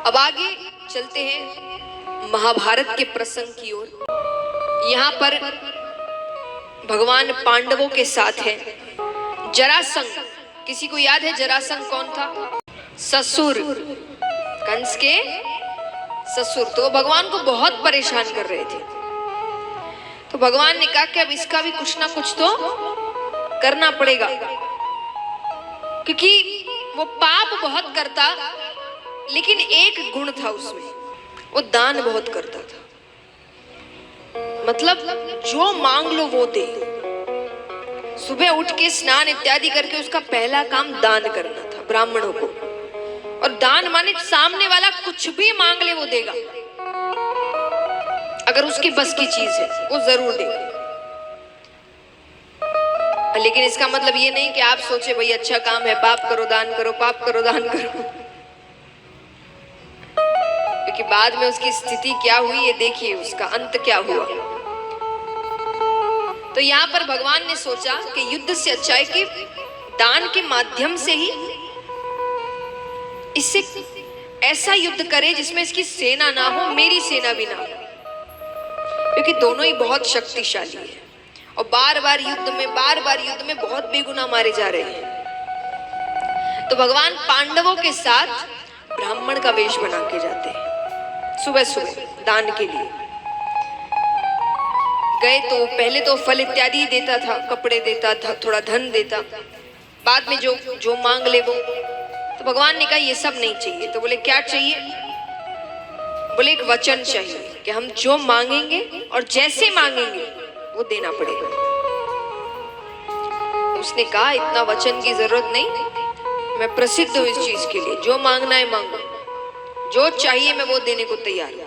अब आगे चलते हैं महाभारत के प्रसंग की ओर। यहाँ पर भगवान पांडवों के साथ है जरासंध। किसी को याद है जरासंध कौन था? ससुर, कंस के ससुर। तो भगवान को बहुत परेशान कर रहे थे। तो भगवान ने कहा कि अब इसका भी कुछ ना कुछ तो करना पड़ेगा, क्योंकि वो पाप बहुत करता, लेकिन एक गुण था उसमें, वो दान बहुत करता था। मतलब जो मांग लो वो दे। सुबह उठ के स्नान इत्यादि करके उसका पहला काम दान करना था ब्राह्मणों को। और दान माने सामने वाला कुछ भी मांग ले वो देगा, अगर उसकी बस की चीज है वो जरूर देगा। लेकिन इसका मतलब ये नहीं कि आप सोचे भाई अच्छा काम है, पाप करो दान करो, पाप करो दान करो। क्योंकि बाद में उसकी स्थिति क्या हुई ये देखिए, उसका अंत क्या हुआ। तो यहाँ पर भगवान ने सोचा कि युद्ध से अच्छा है कि दान के माध्यम से ही इससे ऐसा युद्ध करे जिसमें इसकी सेना ना हो, मेरी सेना भी ना हो, क्योंकि दोनों ही बहुत शक्तिशाली है और बार बार युद्ध में बहुत बेगुनाह मारे जा रहे हैं। तो भगवान पांडवों के साथ ब्राह्मण का वेश बना के जाते हैं। सुबह सुबह दान के लिए गए तो पहले तो फल इत्यादि देता था, कपड़े देता था, थोड़ा धन देता, बाद में जो मांग ले वो। तो भगवान ने कहा ये सब नहीं चाहिए। तो बोले क्या चाहिए? बोले एक वचन चाहिए कि हम जो मांगेंगे और जैसे मांगेंगे वो देना पड़ेगा। उसने कहा इतना वचन की जरूरत नहीं, मैं प्रसिद्ध हूं इस चीज के लिए, जो मांगना है मांगो, जो चाहिए मैं वो देने को तैयार हूं।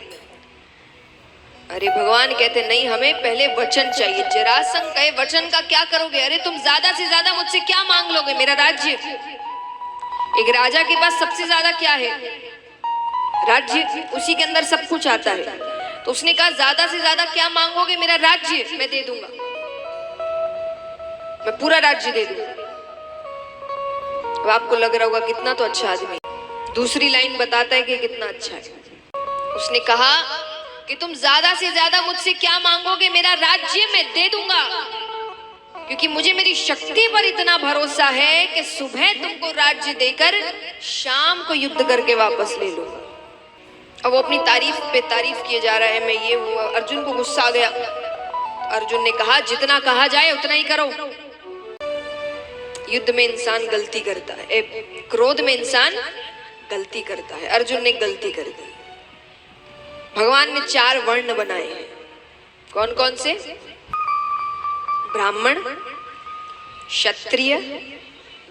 अरे भगवान कहते नहीं, हमें पहले वचन चाहिए। जरासंध कहे वचन का क्या करोगे? अरे तुम ज्यादा से ज्यादा मुझसे क्या मांग लोगे? मेरा राज्य। एक राजा के पास सबसे ज्यादा क्या है? राज्य। उसी के अंदर सब कुछ आता है। तो उसने कहा ज्यादा से ज्यादा क्या मांगोगे? मेरा राज्य मैं दे दूंगा, मैं पूरा राज्य दे दूंगा। अब आपको लग रहा होगा कितना तो अच्छा आदमी। दूसरी लाइन बताता है कि कितना अच्छा है। उसने कहा कि तुम ज्यादा से ज्यादा मुझसे क्या मांगोगे? मेरा राज्य मैं दे दूंगा, क्योंकि मुझे मेरी शक्ति पर इतना भरोसा है कि सुबह तुमको राज्य देकर शाम को युद्ध करके वापस ले लूंगा। अब वो अपनी तारीफ पे तारीफ किए जा रहा है, मैं ये हूँ। अर्जुन को गुस्सा आ गया। अर्जुन ने कहा जितना कहा जाए उतना ही करो। युद्ध में इंसान गलती करता है, क्रोध में इंसान गलती करता है। अर्जुन ने गलती कर दी। भगवान ने 4 वर्ण बनाए हैं। कौन कौन से? ब्राह्मण, क्षत्रिय,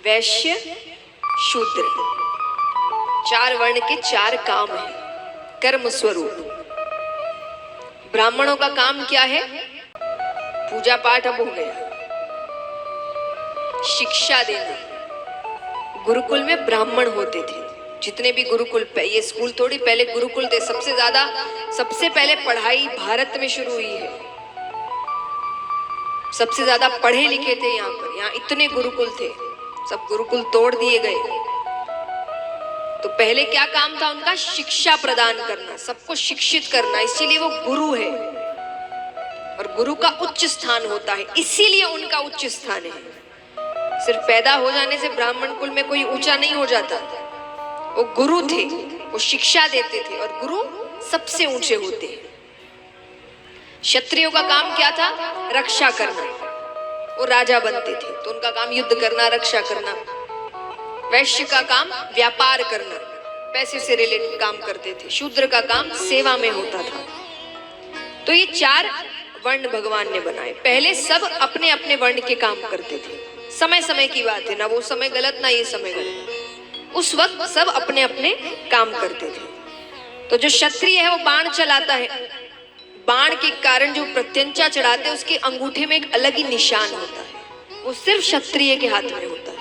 वैश्य, शूद्र। 4 वर्ण के 4 काम हैं, कर्म स्वरूप। ब्राह्मणों का काम क्या है? पूजा पाठ अब हो गया, शिक्षा देना। गुरुकुल में ब्राह्मण होते थे, जितने भी गुरुकुल, ये स्कूल थोड़ी, पहले गुरुकुल थे। सबसे पहले पढ़ाई भारत में शुरू हुई है। सबसे ज्यादा पढ़े लिखे थे यहाँ पर। यहाँ इतने गुरुकुल थे, सब गुरुकुल तोड़ दिए गए। तो पहले क्या काम था उनका? शिक्षा प्रदान करना, सबको शिक्षित करना। इसीलिए वो गुरु है और गुरु का उच्च स्थान होता है, इसीलिए उनका उच्च स्थान है। सिर्फ पैदा हो जाने से ब्राह्मण कुल में कोई ऊंचा नहीं हो जाता। वो गुरु थे, वो शिक्षा देते थे, और गुरु सबसे ऊंचे होते हैं। क्षत्रियों का काम क्या था? रक्षा करना। वो राजा बनते थे तो उनका काम युद्ध करना, रक्षा करना। वैश्य का काम व्यापार करना, पैसे से रिलेटेड काम करते थे। शूद्र का काम सेवा में होता था। तो ये 4 वर्ण भगवान ने बनाए। पहले सब अपने अपने वर्ण के काम करते थे। समय समय की बात है, ना वो समय गलत ना ये समय गलत। उस वक्त सब अपने अपने काम करते थे। तो जो क्षत्रिय है वो बाण चलाता है। बाण के कारण जो प्रत्यंचा चढ़ाते हैं उसके अंगूठे में एक अलग ही निशान होता है, वो सिर्फ क्षत्रिय के हाथ में होता है।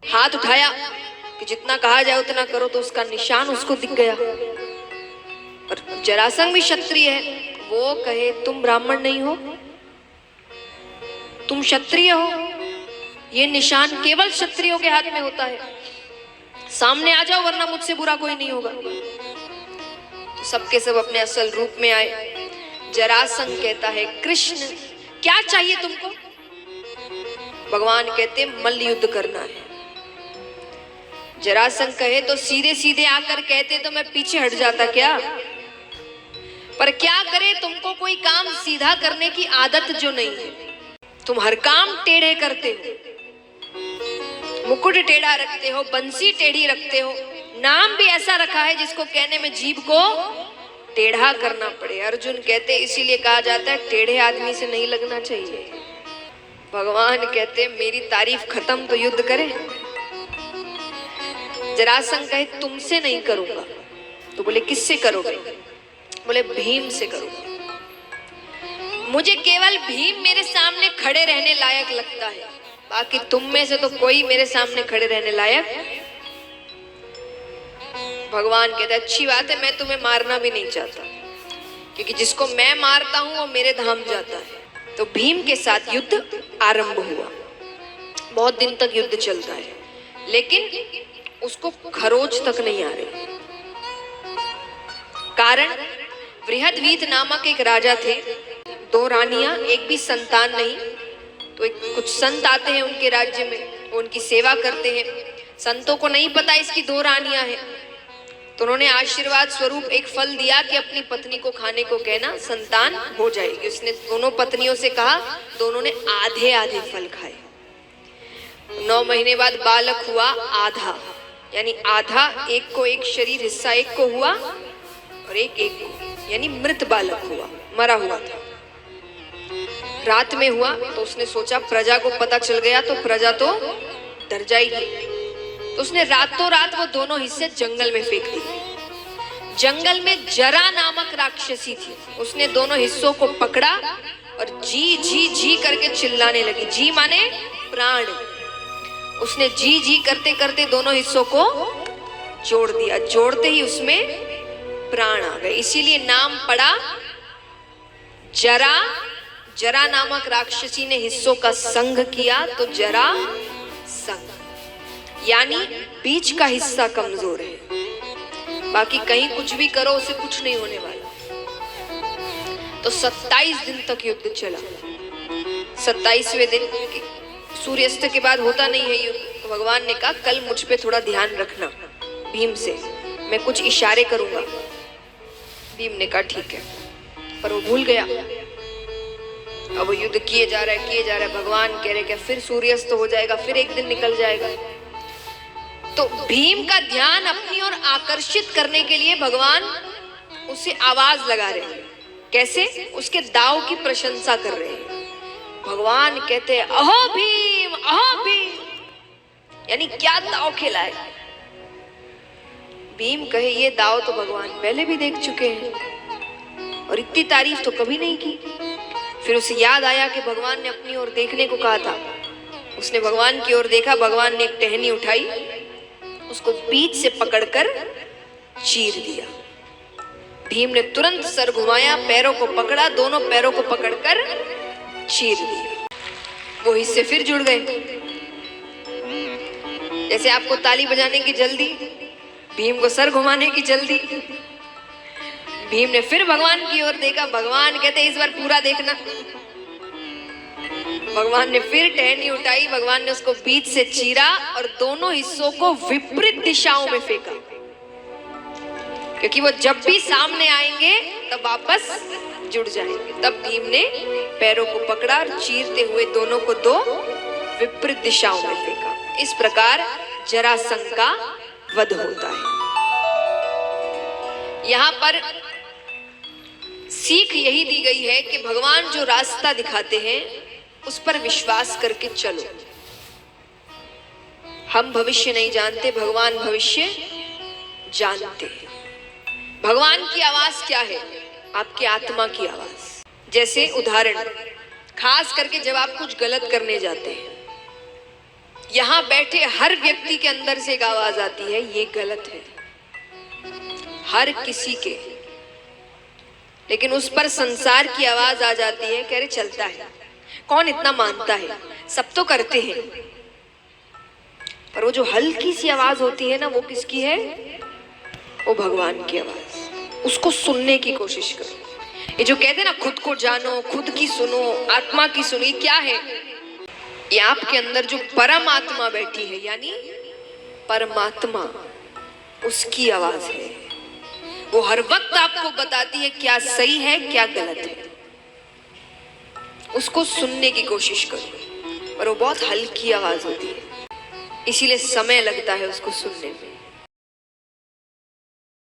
हाथ उठाया कि जितना कहा जाए उतना करो, तो उसका निशान उसको दिख गया। और जरासंध भी क्षत्रिय है, वो कहे तुम ब्राह्मण नहीं हो, तुम क्षत्रिय हो, ये निशान केवल क्षत्रियों के हाथ में होता है, सामने आ जाओ वरना मुझसे बुरा कोई नहीं होगा। सबके सब अपने असल रूप में आए। जरासंध कहता है, कृष्ण क्या चाहिए तुमको? भगवान कहते मल्ल युद्ध करना है। जरासंध कहे तो सीधे सीधे आकर कहते तो मैं पीछे हट जाता क्या, पर क्या करे, तुमको कोई काम सीधा करने की आदत जो नहीं है, तुम हर काम टेढ़े करते हो, मुकुट टेढ़ा रखते हो, बंसी टेढ़ी रखते हो, नाम भी ऐसा रखा है जिसको कहने में जीभ को टेढ़ा करना पड़े। अर्जुन कहते इसीलिए कहा जाता है टेढ़े आदमी से नहीं लगना चाहिए। भगवान कहते मेरी तारीफ खत्म तो युद्ध करे। जरासंध कहे तुमसे नहीं करूंगा। तो बोले किससे करोगे? बोले भीम से करूंगा। मुझे केवल भीम मेरे सामने खड़े रहने लायक लगता है, बाकी तुम में से तो कोई मेरे सामने खड़े रहने लायक। भगवान कहते अच्छी बात है, मैं तुम्हें मारना भी नहीं चाहता, क्योंकि जिसको मैं मारता हूं वो मेरे धाम जाता है। तो भीम के साथ युद्ध आरंभ हुआ। बहुत दिन तक युद्ध चलता है, लेकिन उसको खरोच तक नहीं आ रही। कारण बृहद्वीत नामक एक राजा थे, 2 रानियां, एक भी संतान नहीं। तो कुछ संत आते हैं उनके राज्य में, वो उनकी सेवा करते हैं। संतों को नहीं पता इसकी 2 रानियां हैं, तो उन्होंने आशीर्वाद स्वरूप एक फल दिया कि अपनी पत्नी को खाने को कहना, संतान हो जाएगी। उसने दोनों पत्नियों से कहा, दोनों ने आधे आधे फल खाए। 9 महीने बाद बालक हुआ आधा, यानी आधा, एक को एक शरीर हिस्सा एक को हुआ और एक को, यानी मृत बालक हुआ, मरा हुआ था। रात में हुआ तो उसने सोचा प्रजा को पता चल गया तो प्रजा तो डर जाएगी, तो उसने रातों रात वो दोनों हिस्से जंगल में फेंक दिए। जंगल में जरा नामक राक्षसी थी, उसने दोनों हिस्सों को पकड़ा और जी जी जी करके चिल्लाने लगी। जी माने प्राण। उसने जी जी करते करते दोनों हिस्सों को जोड़ दिया। जोड़ते ही उसमें प्राण आ गए, इसीलिए नाम पड़ा जरा। जरा नामक राक्षसी ने हिस्सों का संग किया तो जरा संग, यानी बीच का हिस्सा कमजोर है, बाकी कहीं कुछ भी करो उसे कुछ नहीं होने वाला। तो 27 दिन तक युद्ध चला। 27वें दिन सूर्यास्त के बाद होता नहीं है युद्ध, तो भगवान ने कहा कल मुझ पे थोड़ा ध्यान रखना भीम से, मैं कुछ इशारे करूंगा। भीम ने कहा ठीक है, पर वो भूल गया। अब वो युद्ध किए जा रहा है। भगवान कह रहे क्या फिर सूर्यास्त हो जाएगा, फिर एक दिन निकल जाएगा। तो भीम का ध्यान अपनी ओर आकर्षित करने के लिए भगवान उसे आवाज लगा रहे हैं। कैसे? उसके दाव की प्रशंसा कर रहे हैं। भगवान कहते हैं अहो भीम, अहो भीम, यानी क्या दाव खेला है। भीम कहे ये दाव तो भगवान पहले भी देख चुके हैं और इतनी तारीफ तो कभी नहीं की। फिर उसे याद आया कि भगवान ने अपनी ओर देखने को कहा था। उसने भगवान की ओर देखा, भगवान ने एक टहनी उठाई, उसको बीच से पकड़कर चीर दिया। भीम ने तुरंत सर घुमाया, पैरों को पकड़ा, दोनों पैरों को पकड़कर चीर दिया। वो हिस्से फिर जुड़ गए। जैसे आपको ताली बजाने की जल्दी, भीम को सर घुमाने की जल्दी। भीम ने फिर भगवान की ओर देखा, भगवान कहते इस बार पूरा देखना। भगवान ने फिर टहनी उठाई, भगवान ने उसको बीच से चीरा और दोनों हिस्सों को विपरीत दिशाओं में फेंका, क्योंकि वो जब भी सामने आएंगे तब वापस जुड़ जाएंगे। तब भीम ने पैरों को पकड़ा और चीरते हुए दोनों को 2 विपरीत दिशाओं में फेंका। इस प्रकार जरासंध का वध होता है। यहाँ पर सीख यही दी गई है कि भगवान जो रास्ता दिखाते हैं उस पर विश्वास करके चलो। हम भविष्य नहीं जानते, भगवान भविष्य जानते हैं। भगवान की आवाज क्या है? आपकी आत्मा की आवाज। जैसे उदाहरण, खास करके जब आप कुछ गलत करने जाते हैं, यहां बैठे हर व्यक्ति के अंदर से एक आवाज आती है ये गलत है, हर किसी के। लेकिन उस पर संसार की आवाज आ जाती है, कह रहे चलता है, कौन इतना मानता है, सब तो करते हैं। पर वो जो हल्की सी आवाज होती है ना, वो किसकी है? वो भगवान की आवाज। उसको सुनने की कोशिश करो। ये जो कहते हैं ना खुद को जानो, खुद की सुनो, आत्मा की सुनो, ये क्या है? ये आपके अंदर जो परमात्मा बैठी है, यानी परमात्मा, उसकी आवाज है। वो हर वक्त आपको बताती है क्या सही है क्या गलत है। उसको सुनने की कोशिश करो, पर वो बहुत हल्की आवाज होती है, इसीलिए समय लगता है उसको सुनने में।